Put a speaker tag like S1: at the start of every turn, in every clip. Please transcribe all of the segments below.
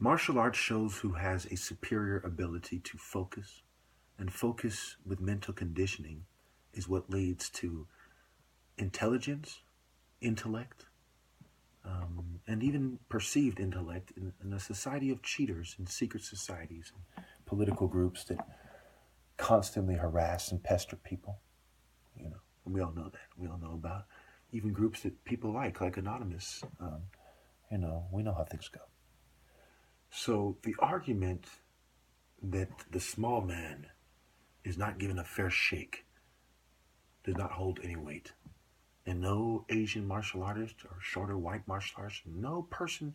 S1: Martial arts shows who has a superior ability to focus, and focus with mental conditioning is what leads to intelligence, intellect, and even perceived intellect in a society of cheaters and secret societies and political groups that constantly harass and pester people. You know, and we all know that. We all know about even groups that people like Anonymous. We know how things go. So the argument that the small man is not given a fair shake does not hold any weight. And no Asian martial artist or shorter white martial artist, no person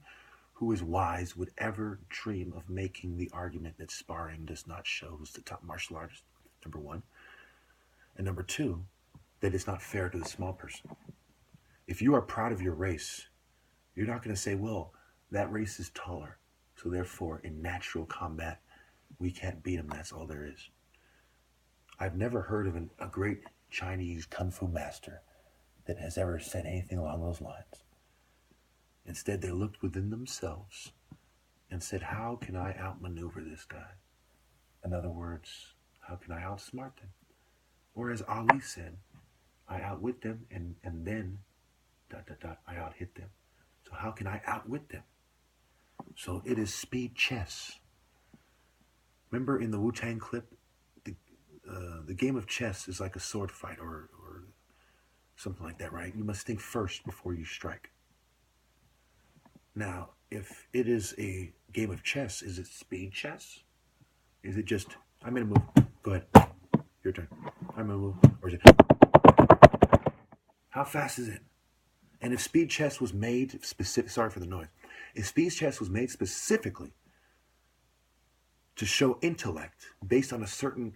S1: who is wise would ever dream of making the argument that sparring does not show who's the top martial artist, number one. And number two, that it's not fair to the small person. If you are proud of your race, you're not going to say, well, that race is taller, so therefore in natural combat, we can't beat them, that's all there is. I've never heard of a great Chinese kung fu master that has ever said anything along those lines. Instead, they looked within themselves and said, how can I outmaneuver this guy? In other words, how can I outsmart them? Or as Ali said, I outwit them and then ... I outhit them. So how can I outwit them? So it is speed chess. Remember in the Wu-Tang clip, the game of chess is like a sword fight or something like that, right? You must think first before you strike. Now, if it is a game of chess, is it speed chess? Is it just, I'm going to move, go ahead, your turn, I'm going to move, or is it, how fast is it? And if speed chess was made specific, sorry for the noise, if speed chess was made specifically to show intellect based on a certain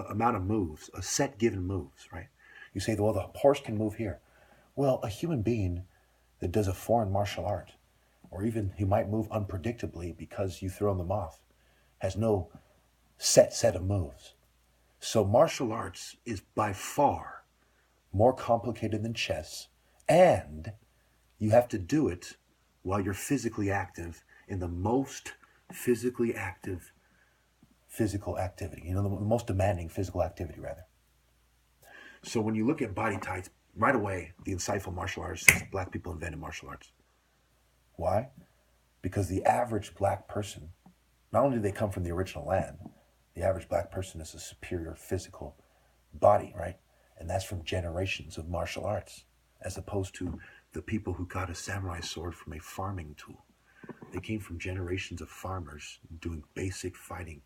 S1: amount of moves, a set given moves, right? You say, well, the horse can move here. Well, a human being that does a foreign martial art, or even he might move unpredictably because you throw them off, has no set of moves. So martial arts is by far more complicated than chess, and you have to do it while you're physically active in the most physically active physical activity, the most demanding physical activity, rather. So when you look at body types, right away, the insightful martial artist says black people invented martial arts. Why? Because the average black person, not only do they come from the original land, the average black person is a superior physical body, right? And that's from generations of martial arts, as opposed to the people who got a samurai sword from a farming tool. They came from generations of farmers doing basic fighting,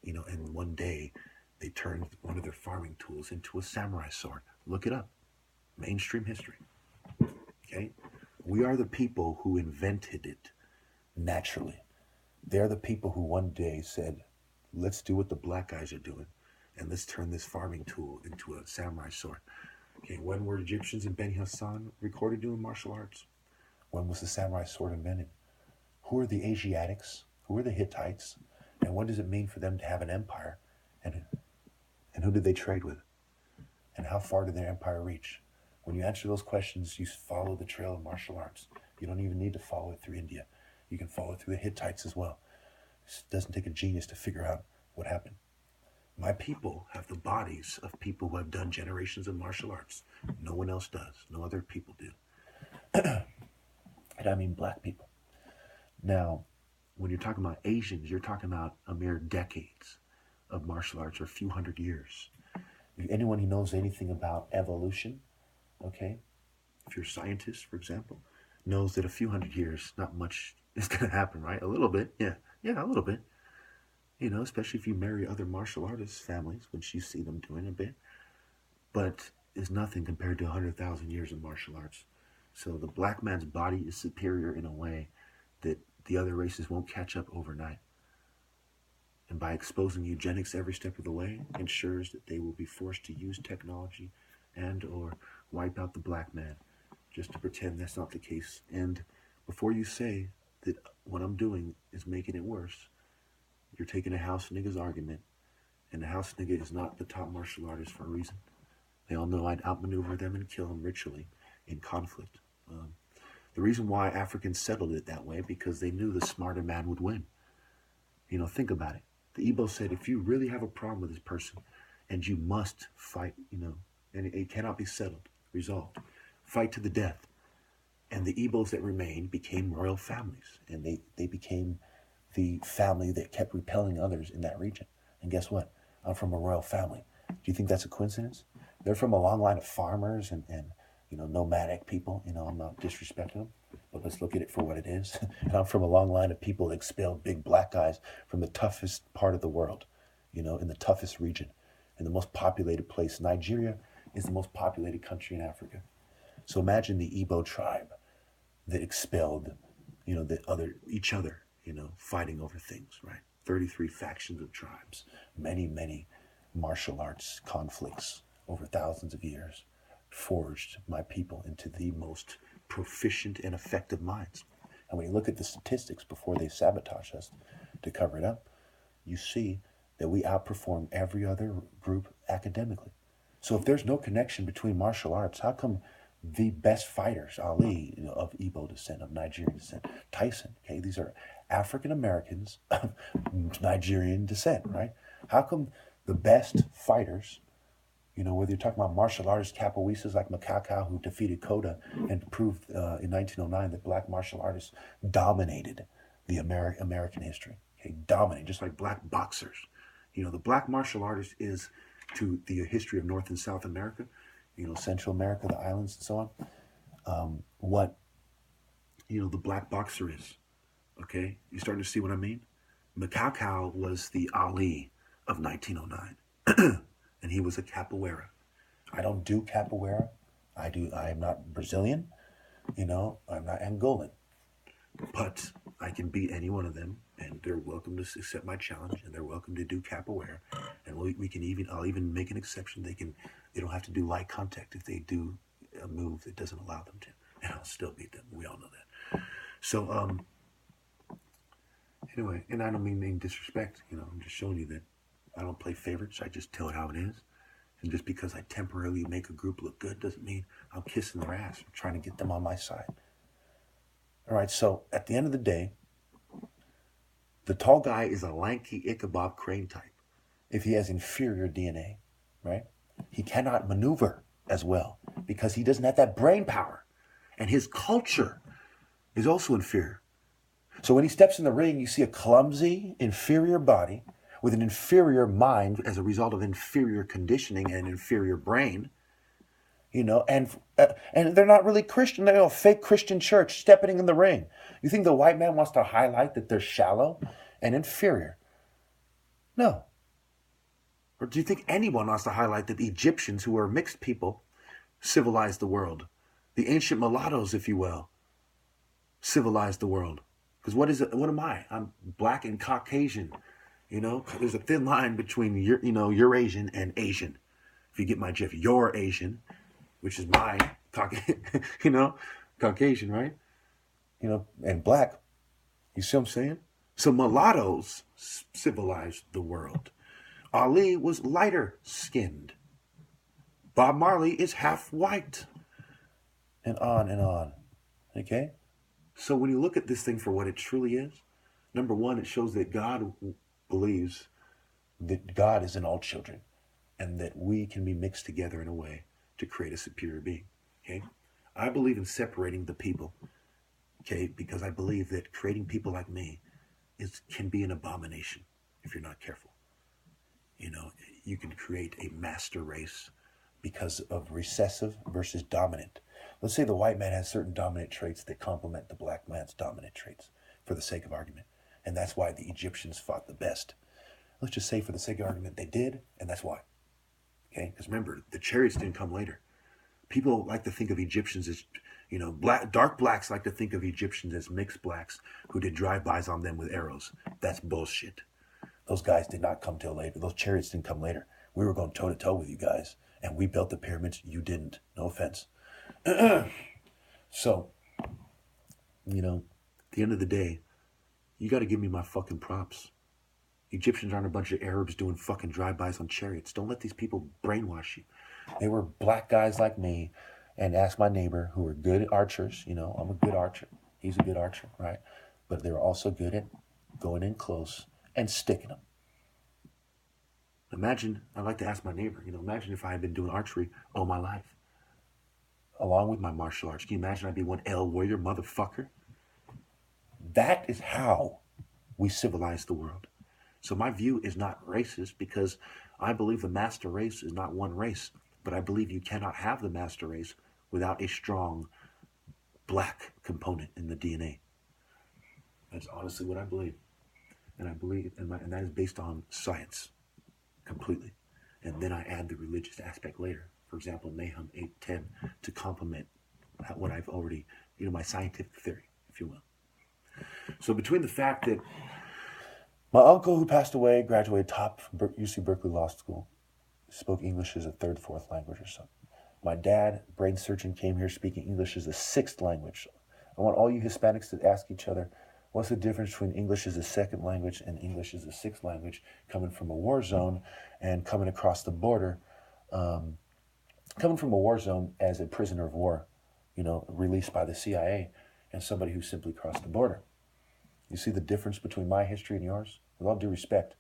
S1: and one day they turned one of their farming tools into a samurai sword. Look it up. Mainstream history. Okay? We are the people who invented it naturally. They're the people who one day said, let's do what the black guys are doing, and let's turn this farming tool into a samurai sword. Okay, when were Egyptians and Beni Hassan recorded doing martial arts? When was the samurai sword invented? Who are the Asiatics? Who are the Hittites? And what does it mean for them to have an empire? And who did they trade with? And how far did their empire reach? When you answer those questions, you follow the trail of martial arts. You don't even need to follow it through India. You can follow it through the Hittites as well. It doesn't take a genius to figure out what happened. My people have the bodies of people who have done generations of martial arts. No one else does. No other people do. And I mean black people. Now, when you're talking about Asians, you're talking about a mere decades of martial arts, or a few hundred years. If anyone who knows anything about evolution, okay, if you're a scientist, for example, knows that a few hundred years, not much is going to happen, right? A little bit, yeah, a little bit. Especially if you marry other martial artists' families, which you see them doing a bit. But it's nothing compared to 100,000 years of martial arts. So the black man's body is superior in a way that the other races won't catch up overnight. And by exposing eugenics every step of the way, ensures that they will be forced to use technology and or wipe out the black man, just to pretend that's not the case. And before you say that what I'm doing is making it worse, you're taking a house nigga's argument, and the house nigga is not the top martial artist for a reason. They all know I'd outmaneuver them and kill them ritually in conflict. The reason why Africans settled it that way, because they knew the smarter man would win. Think about it. The Igbo said, if you really have a problem with this person, and you must fight, and it cannot be settled, resolved, fight to the death. And the Igbos that remained became royal families, and they became the family that kept repelling others in that region. And guess what? I'm from a royal family. Do you think that's a coincidence? They're from a long line of farmers and nomadic people. I'm not disrespecting them, but let's look at it for what it is. And I'm from a long line of people that expelled big black guys from the toughest part of the world, in the toughest region, in the most populated place. Nigeria is the most populated country in Africa. So imagine the Igbo tribe that expelled, each other, fighting over things, right? 33 factions of tribes, many martial arts conflicts over thousands of years, forged my people into the most proficient and effective minds. And when you look at the statistics before they sabotage us to cover it up, you see that we outperform every other group academically. So if there's no connection between martial arts, how come the best fighters, Ali, of Igbo descent, of Nigerian descent, Tyson, okay, these are African Americans of Nigerian descent, right? How come the best fighters, whether you're talking about martial artists, capoeiras like Makakau, who defeated Koda and proved in 1909 that black martial artists dominated the American history, okay, dominated, just like black boxers. The black martial artist is to the history of North and South America, Central America, the islands and so on, what, the black boxer is, okay? You starting to see what I mean? Makakau was the Ali of 1909, and he was a capoeira. I don't do capoeira. I am not Brazilian, I'm not Angolan, but I can beat any one of them, and they're welcome to accept my challenge, and they're welcome to do capoeira, and I'll even make an exception. They don't have to do light contact if they do a move that doesn't allow them to, and I'll still beat them. We all know that. So, anyway, and I don't mean any disrespect, I'm just showing you that I don't play favorites. I just tell it how it is. And just because I temporarily make a group look good doesn't mean I'm kissing their ass. I'm trying to get them on my side. All right, so at the end of the day, the tall guy is a lanky Ichabod Crane type. If he has inferior DNA, right? He cannot maneuver as well because he doesn't have that brain power. And his culture is also inferior. So when he steps in the ring, you see a clumsy, inferior body with an inferior mind as a result of inferior conditioning and inferior brain, and they're not really Christian. They're a fake Christian church stepping in the ring. You think the white man wants to highlight that they're shallow and inferior? No. Or do you think anyone wants to highlight that the Egyptians, who are mixed people, civilized the world? The ancient mulattoes, if you will, civilized the world. Because what am I? I'm black and Caucasian. There's a thin line between Eurasian and Asian. If you get my drift, you're Asian, which is my Caucasian, right? And black. You see what I'm saying? So mulattoes civilized the world. Ali was lighter skinned. Bob Marley is half white. And on. Okay? So when you look at this thing for what it truly is, number one, it shows that God believes that God is in all children and that we can be mixed together in a way to create a superior being. Okay? I believe in separating the people. Okay? Because I believe that creating people like me can be an abomination if you're not careful. You can create a master race because of recessive versus dominant. Let's say the white man has certain dominant traits that complement the black man's dominant traits, for the sake of argument. And that's why the Egyptians fought the best. Let's just say for the sake of argument they did, and that's why. Okay? Because remember, the chariots didn't come later. People like to think of Egyptians as, dark blacks like to think of Egyptians as mixed blacks who did drive-bys on them with arrows. That's bullshit. Those guys did not come till later. Those chariots didn't come later. We were going toe-to-toe with you guys, and we built the pyramids. You didn't. No offense. So, at the end of the day, you got to give me my fucking props. Egyptians aren't a bunch of Arabs doing fucking drive-bys on chariots. Don't let these people brainwash you. They were black guys like me, and ask my neighbor who are good archers. You know, I'm a good archer. He's a good archer, right? But they're also good at going in close and sticking them. Imagine, I'd like to ask my neighbor, imagine if I had been doing archery all my life, along with my martial arts. Can you imagine I'd be one L warrior motherfucker? That is how we civilize the world. So my view is not racist, because I believe the master race is not one race, but I believe you cannot have the master race without a strong black component in the DNA. That's honestly what I believe. And I believe, and that is based on science, completely. And then I add the religious aspect later. For example, Nahum 8:10, to complement what I've already, my scientific theory, if you will. So between the fact that my uncle, who passed away, graduated top from UC Berkeley Law School, spoke English as a third, fourth language or something. My dad, brain surgeon, came here speaking English as a sixth language. I want all you Hispanics to ask each other, what's the difference between English as a second language and English as a sixth language, coming from a war zone and coming across the border, coming from a war zone as a prisoner of war, released by the CIA, and somebody who simply crossed the border. You see the difference between my history and yours? With all due respect,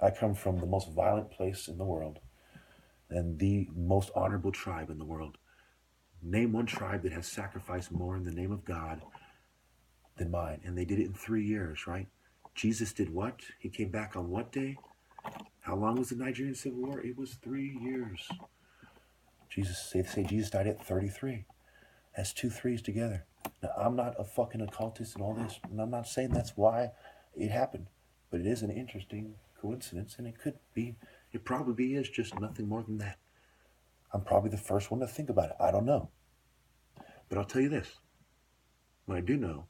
S1: I come from the most violent place in the world and the most honorable tribe in the world. Name one tribe that has sacrificed more in the name of God than mine. And they did it in 3 years, right? Jesus did what? He came back on what day? How long was the Nigerian Civil War? It was 3 years. They say Jesus died at 33. That's 2 3s together. Now, I'm not a fucking occultist and all this, and I'm not saying that's why it happened, but it is an interesting coincidence, and it probably is just nothing more than that. I'm probably the first one to think about it. I don't know. But I'll tell you this. What I do know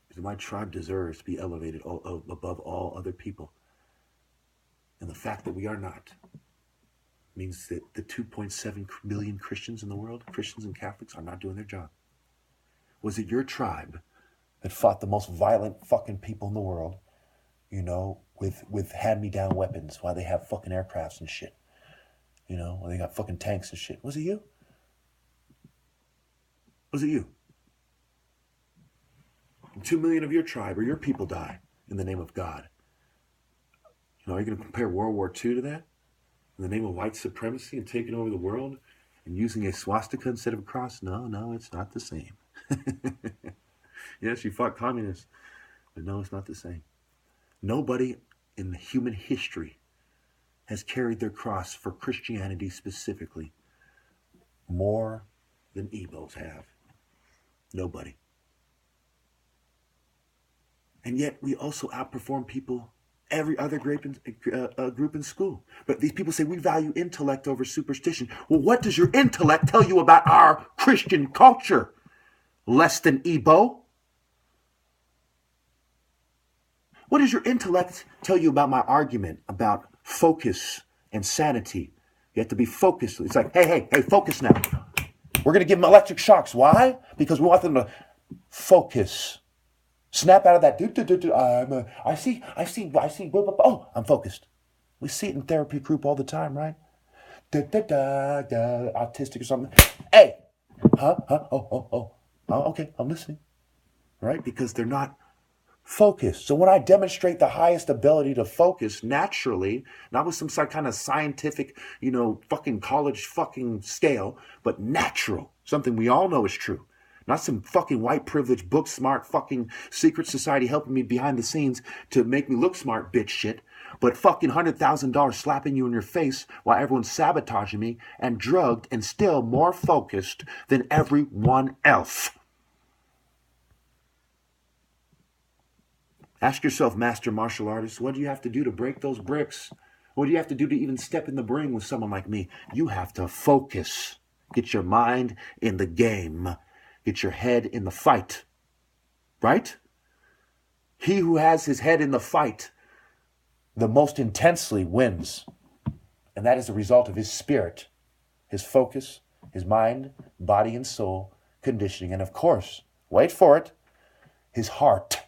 S1: is that my tribe deserves to be elevated above all other people. And the fact that we are not means that the 2.7 billion Christians in the world, Christians and Catholics, are not doing their job. Was it your tribe that fought the most violent fucking people in the world, with hand-me-down weapons while they have fucking aircrafts and shit? While they got fucking tanks and shit. Was it you? Was it you? 2 million of your tribe or your people die in the name of God. Are you going to compare World War II to that? In the name of white supremacy and taking over the world and using a swastika instead of a cross? No, it's not the same. Yes, you fought communists, but no, it's not the same. Nobody in human history has carried their cross for Christianity specifically more than Igbos have. Nobody. And yet we also outperform people, every other group in school. But these people say we value intellect over superstition. Well, what does your intellect tell you about our Christian culture? Less than Igbo? What does your intellect tell you about my argument about focus and sanity? You have to be focused. It's like, hey, focus now. We're going to give them electric shocks. Why? Because we want them to focus. Snap out of that. I see. Oh, I'm focused. We see it in therapy group all the time, right? Autistic or something. Hey, oh, okay, I'm listening, right? Because they're not focused. So when I demonstrate the highest ability to focus naturally, not with some kind of scientific, fucking college fucking scale, but natural, something we all know is true. Not some fucking white privilege, book smart, fucking secret society helping me behind the scenes to make me look smart, bitch shit. But fucking $100,000 slapping you in your face while everyone's sabotaging me and drugged and still more focused than everyone else. Ask yourself, master martial artist, what do you have to do to break those bricks? What do you have to do to even step in the ring with someone like me? You have to focus. Get your mind in the game. Get your head in the fight, right? He who has his head in the fight the most intensely wins. And that is the result of his spirit, his focus, his mind, body, and soul conditioning. And of course, wait for it, his heart.